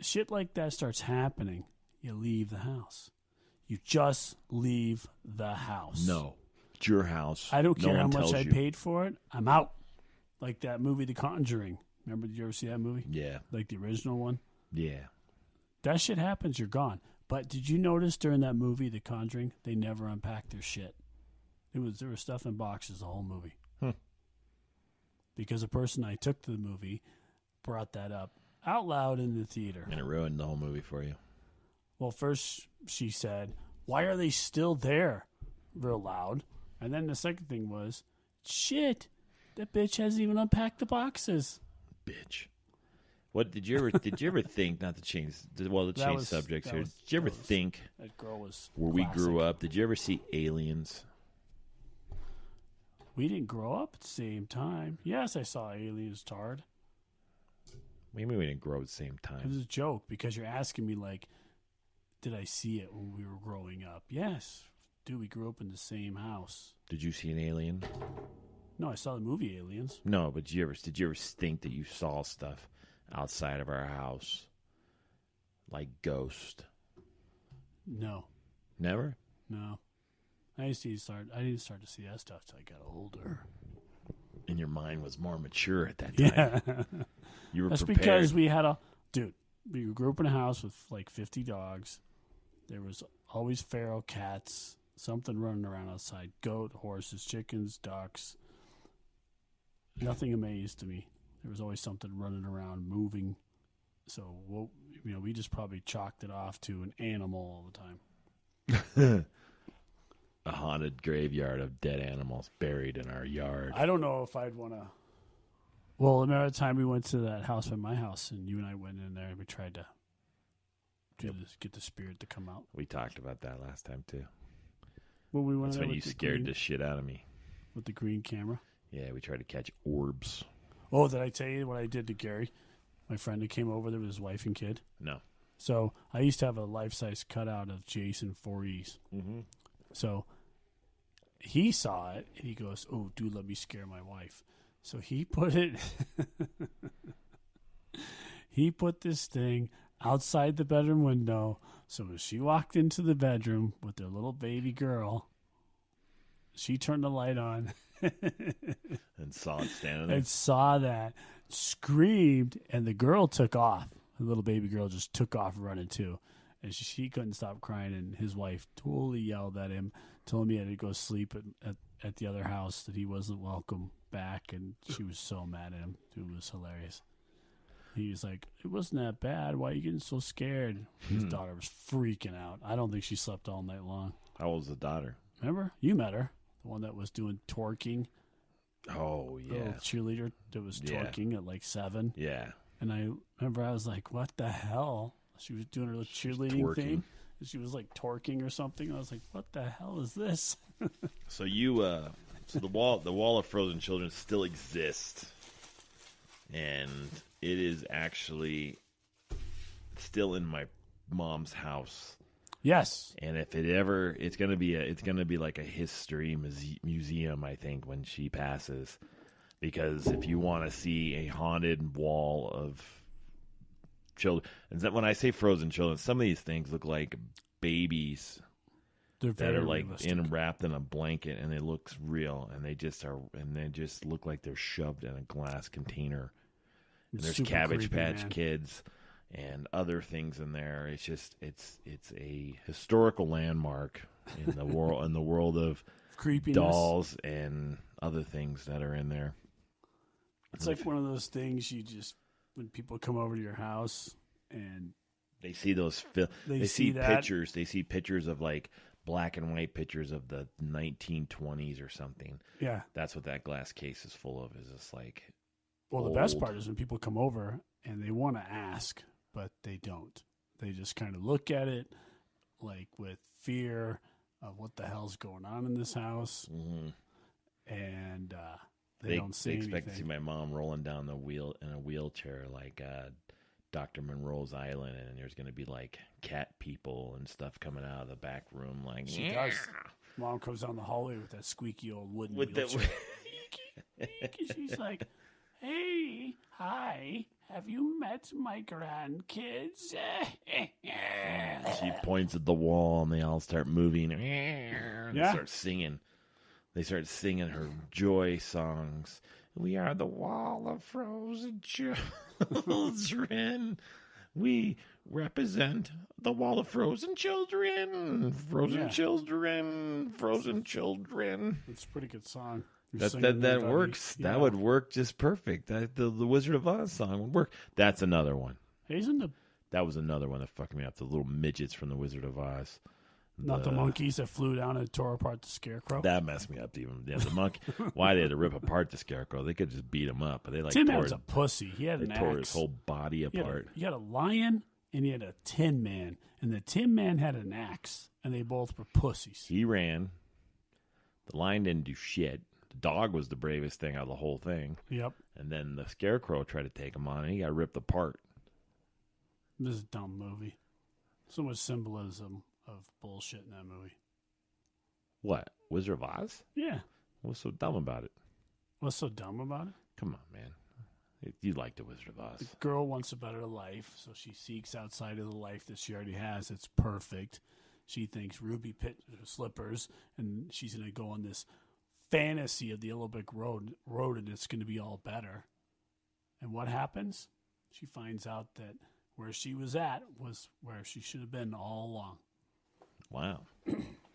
shit like that starts happening, you leave the house. You just leave the house. No. It's your house. I don't care No how one much tells I you. paid for it. I'm out. Like that movie, The Conjuring. Remember, did you ever see that movie? Yeah. Like the original one? Yeah. That shit happens, you're gone. But did you notice during that movie, The Conjuring, they never unpacked their shit? There was stuff in boxes the whole movie. Because a person I took to the movie brought that up out loud in the theater. And it ruined the whole movie for you. Well, first she said, "Why are they still there?" Real loud. And then the second thing was, "Shit, that bitch hasn't even unpacked the boxes." Bitch. What did you ever think, not to change subjects here, did you ever think That girl was where we grew up, did you ever see Aliens? We didn't grow up at the same time. Yes, I saw Aliens, Tard. Maybe we didn't grow up at the same It time. was a joke because you're asking me, like, did I see it when we were growing up? Yes. Dude, we grew up in the same house. Did you see an alien? No, I saw the movie Aliens. No, but did you ever think that you saw stuff outside of our house? Like Ghost? No. Never? No. I didn't start to see that stuff till I got older. And your mind was more mature at that time. Yeah. You were That's prepared. because we grew up in a house with like 50 dogs. There was always feral cats, something running around outside, goat, horses, chickens, ducks. Nothing amazed me. There was always something running around, moving. So, we just probably chalked it off to an animal all the time. A haunted graveyard of dead animals buried in our yard. I don't know if I'd want to. Well, remember the time we went to that house by my house, and you and I went in there and we tried to get the spirit to come out. We talked about that last time, too. Well, we went That's in there when you with the scared green, the shit out of me. with the green camera. Yeah, we tried to catch orbs. Oh, did I tell you what I did to Gary, my friend who came over there with his wife and kid? No. So I used to have a life-size cutout of Jason Voorhees. Mm-hmm. So he saw it, and he goes, "Oh, dude, let me scare my wife." So he put it, he put this thing outside the bedroom window. So when she walked into the bedroom with their little baby girl, she turned the light on And saw it standing there. and saw that, screamed, and the girl took off. The little baby girl just took off running too. And she couldn't stop crying, and his wife totally yelled at him, told him he had to go sleep at the other house, that he wasn't welcome back, and she was so mad at him. It was hilarious. He was like, "It wasn't that bad. Why are you getting so scared?" His daughter was freaking out. I don't think she slept all night long. How old's the daughter? Remember? You met her. The one that was doing twerking. Oh, The little yeah. cheerleader that was Yeah. twerking at like 7. Yeah. And I remember I was like, what the hell? She was doing her little cheerleading twerking. thing. And she was like twerking or something. I was like, what the hell is this? So so the wall of frozen children still exists. And it is actually still in my mom's house. Yes. And if it's gonna be like a history museum, I think, when she passes, because if you want to see a haunted wall of children, and when I say frozen children, some of these things look like babies They're that very are like realistic. wrapped in a blanket, and it looks real, and they just look like they're shoved in a glass container. And there's Super Cabbage creepy, Patch man. Kids and other things in there. It's just it's a historical landmark in the world of Creepiness. dolls and other things that are in there. It's like one of those things when people come over to your house and They see those They they see see that. pictures. They see pictures of like black and white pictures of the 1920s or something. yeah. That's what that glass case is full of. Is just like Well, the best old. part is when people come over and they want to ask, but they don't. They just kind of look at it like with fear of what the hell's going on in this house, and they don't say They expect to see anything. my mom rolling down the wheel in a wheelchair like Dr. Monroe's Island, and there's going to be like cat people and stuff coming out of the back room. Like She does. Mom comes down the hallway with that squeaky old wooden with wheelchair. the She's like, "Hey, hi, have you met my grandkids? She points at the wall, and they all start moving. And they start singing. They start singing her joy songs. We are the wall of frozen children. We represent the wall of frozen children. Frozen children. Frozen children. It's a pretty good song. That works. Yeah. That would work just perfect. The Wizard of Oz song would work. That's another one. That was another one that fucked me up. The little midgets from the Wizard of Oz. Not the monkeys that flew down and tore apart the Scarecrow. That messed me up even. Yeah, the monkey. Why they had to rip apart the Scarecrow? They could just beat him up. But they Tin Man was a pussy. He had an axe. Tore his whole body apart. You had a lion and you had a Tin Man, and the Tin Man had an axe, and they both were pussies. He ran. The lion didn't do shit. The dog was the bravest thing out of the whole thing. Yep. And then the Scarecrow tried to take him on, and he got ripped apart. This is a dumb movie. So much symbolism of bullshit in that movie. What? Wizard of Oz? Yeah. What's so dumb about it? What's so dumb about it? Come on, man. You like the Wizard of Oz. The girl wants a better life, so she seeks outside of the life that she already has. It's perfect. She thinks ruby pit slippers, and she's going to go on this fantasy of the Yellow Brick Road, and it's going to be all better. And what happens? She finds out that where she was at was where she should have been all along. Wow.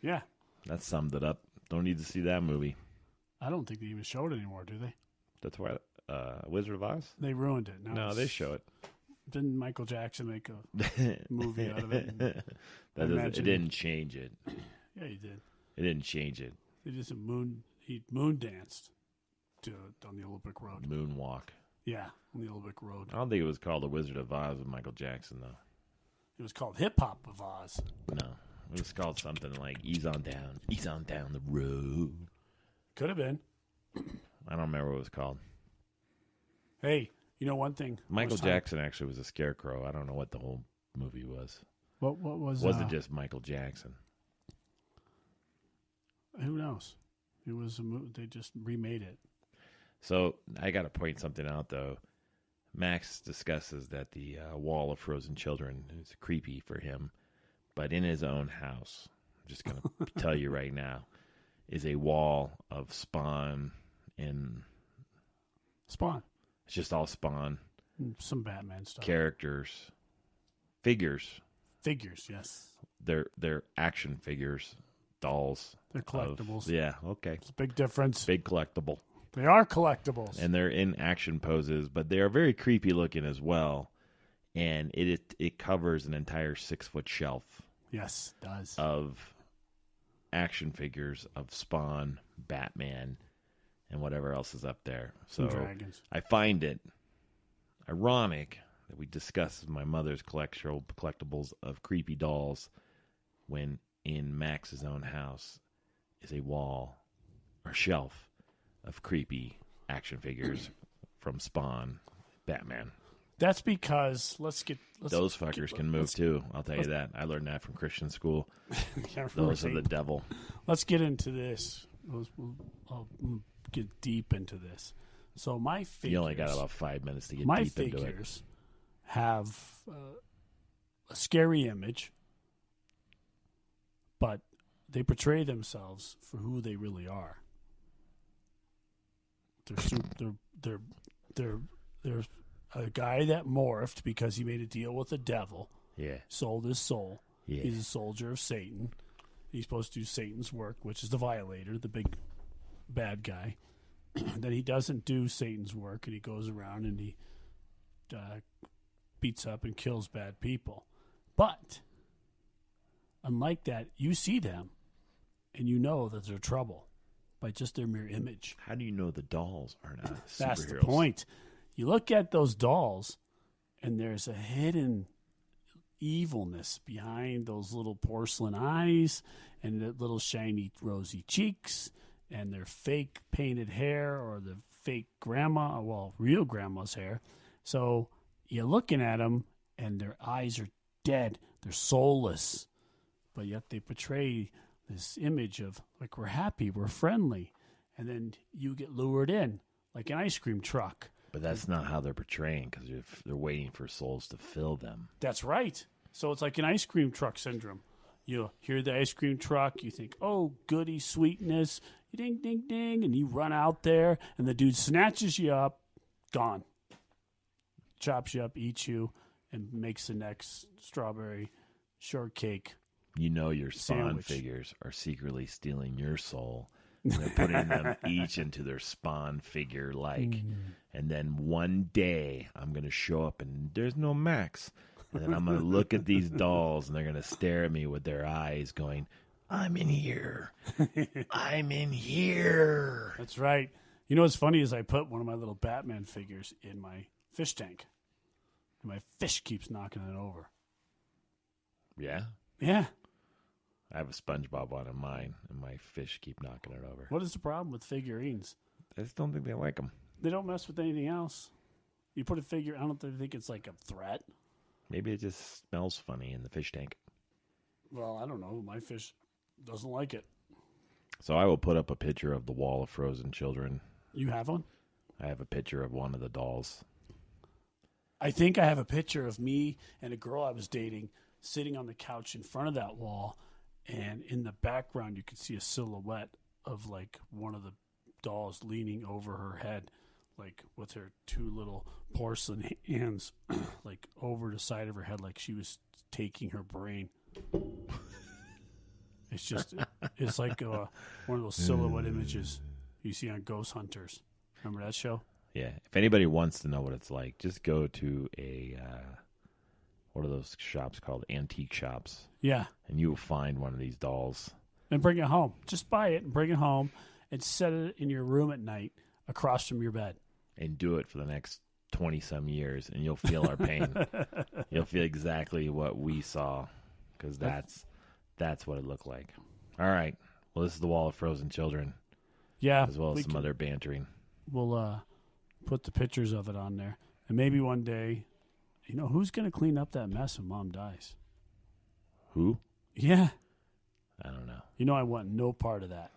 Yeah. That summed it up. Don't need to see that movie. I don't think they even show it anymore, do they? That's why Wizard of Oz? They ruined it. No, they show it. Didn't Michael Jackson make a movie out of it? It didn't change it. Yeah, he did. It didn't change it. He moon danced on the Yellow Brick Road. Moonwalk. Yeah, on the Yellow Brick Road. I don't think it was called The Wizard of Oz with Michael Jackson, though. It was called Hip Hop of Oz. No, it was called something like Ease on Down the Road. Could have been. I don't remember what it was called. Hey, you know one thing? Michael Jackson actually was a scarecrow. I don't know what the whole movie was. What was? Was it just Michael Jackson? Who knows? It was a movie. They just remade it. So I got to point something out, though. Max discusses that the wall of frozen children is creepy for him, but in his own house, I'm just going to tell you right now, is a wall of Spawn and Spawn. It's just all Spawn. Some Batman stuff. Characters. Figures. Figures, yes. They're action figures. Dolls. They're collectibles. Yeah, okay. It's a big difference. Big collectible. They are collectibles. And they're in action poses, but they are very creepy looking as well. And it covers an entire 6-foot shelf. Yes, it does. Of action figures of Spawn, Batman, and whatever else is up there. So dragons. I find it ironic that we discuss my mother's collectibles of creepy dolls when in Max's own house is a wall or shelf of creepy action figures from Spawn, Batman. That's because those fuckers can move too. I'll tell you that. I learned that from Christian school. Those are the devil. Let's get into this. I'll get deep into this. So my figures. You only got about 5 minutes to get deep into it. My figures have a scary image, but they portray themselves for who they really are. They're a guy that morphed because he made a deal with the devil. Yeah. Sold his soul. Yeah. He's a soldier of Satan. He's supposed to do Satan's work, which is the Violator, the big bad guy. Then he doesn't do Satan's work, and he goes around and he beats up and kills bad people. But unlike that, you see them, and you know that they're trouble by just their mere image. How do you know the dolls are not superheroes? That's the point. You look at those dolls, and there's a hidden evilness behind those little porcelain eyes and the little shiny rosy cheeks and their fake painted hair or the fake real grandma's hair. So you're looking at them, and their eyes are dead. They're soulless. But yet they portray this image of, we're happy, we're friendly. And then you get lured in like an ice cream truck. But that's not how they're portraying, because they're waiting for souls to fill them. That's right. So it's like an ice cream truck syndrome. You hear the ice cream truck, you think, oh, goody sweetness, ding, ding, ding, and you run out there, and the dude snatches you up, gone. Chops you up, eats you, and makes the next strawberry shortcake. You know your Spawn Sandwich. figures are secretly stealing your soul. And they're putting them each into their Spawn figure And then one day I'm going to show up and there's no Max. And then I'm going to look at these dolls and they're going to stare at me with their eyes going, I'm in here. I'm in here. That's right. You know what's funny is I put one of my little Batman figures in my fish tank. And my fish keeps knocking it over. Yeah? Yeah. I have a SpongeBob one in mine, and my fish keep knocking it over. What is the problem with figurines? I just don't think they like them. They don't mess with anything else. You put a figure, I don't think it's like a threat. Maybe it just smells funny in the fish tank. Well, I don't know. My fish doesn't like it. So I will put up a picture of the wall of frozen children. You have one? I have a picture of one of the dolls. I think I have a picture of me and a girl I was dating sitting on the couch in front of that wall, and in the background you could see a silhouette of like one of the dolls leaning over her head, like with her two little porcelain hands like over the side of her head, like she was taking her brain. It's like one of those silhouette images you see on Ghost Hunters. Remember that show? Yeah. If anybody wants to know what it's like, just go to a what are those shops called? Antique shops. Yeah. And you will find one of these dolls. And bring it home. Just buy it and bring it home and set it in your room at night across from your bed. And do it for the next 20-some years, and you'll feel our pain. You'll feel exactly what we saw, because that's what it looked like. All right. Well, this is the Wall of Frozen Children. Yeah. As well as some other bantering. We'll put the pictures of it on there. And maybe one day, who's going to clean up that mess when Mom dies? Who? Yeah. I don't know. I want no part of that,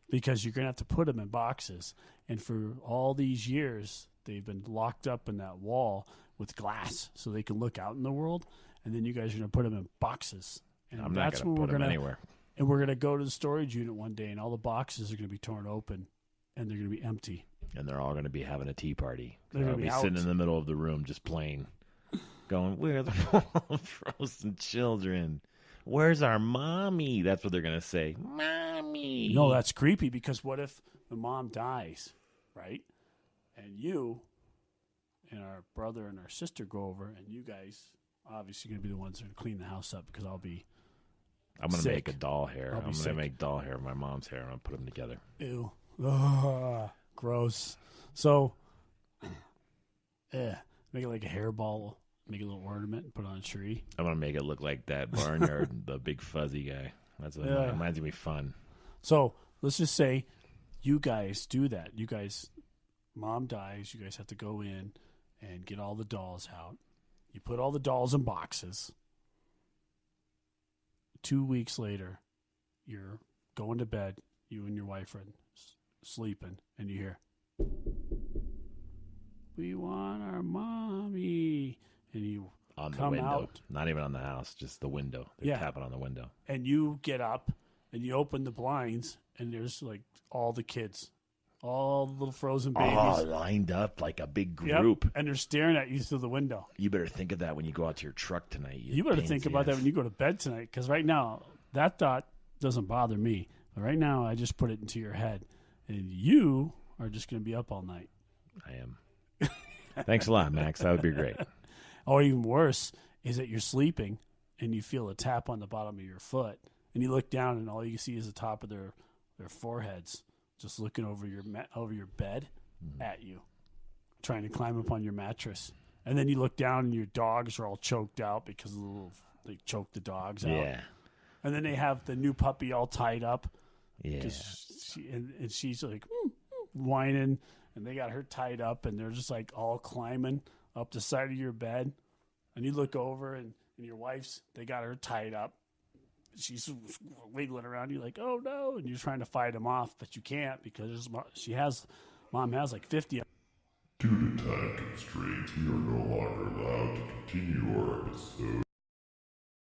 because you're going to have to put them in boxes. And for all these years, they've been locked up in that wall with glass so they can look out in the world. And then you guys are going to put them in boxes. And I'm not going to put them anywhere. And we're going to go to the storage unit one day, and all the boxes are going to be torn open, and they're going to be empty. And they're all going to be having a tea party. They're I'll going to be be sitting in the middle of the room just playing, going, "We're the Wall of Frozen Children. Where's our mommy?" That's what they're going to say. Mommy. No, that's creepy, because what if the mom dies, right? And you and our brother and our sister go over, and you guys obviously going to be the ones that are going to clean the house up, because I'm going to make a doll hair. I'm going to make doll hair of my mom's hair, and I'm going to put them together. Ew. Ugh, gross. So, make it like a hairball, make a little ornament, and put it on a tree. I'm going to make it look like that barnyard, the big fuzzy guy. That's what it reminds me of fun. So, let's just say you guys do that. You guys, Mom dies, you guys have to go in and get all the dolls out. You put all the dolls in boxes. 2 weeks later, you're going to bed, you and your wife are sleeping, and you hear, "We want our mommy." And you on the come window. out. Not even on the house, just the window. They're tapping on the window. And you get up, and you open the blinds, and there's like all the kids. All the little frozen babies. Oh, lined up like a big group. Yep. And they're staring at you through the window. You better think of that when you go out to your truck tonight. You better think about that when you go to bed tonight, because right now, that thought doesn't bother me. But right now, I just put it into your head. And you are just going to be up all night. I am. Thanks a lot, Max. That would be great. Or even worse is that you're sleeping, and you feel a tap on the bottom of your foot. And you look down, and all you see is the top of their foreheads, just looking over your bed at you, trying to climb up on your mattress. And then you look down, and your dogs are all choked out because they choked the dogs out. Yeah. And then they have the new puppy all tied up. Yeah. And she's like whining, and they got her tied up, and they're just like all climbing up the side of your bed. And you look over, and your wife's, they got her tied up. She's wiggling around you like, "Oh no!" And you're trying to fight them off, but you can't, because Mom has like 50 of them. time constraints, we are no longer allowed to continue our episode.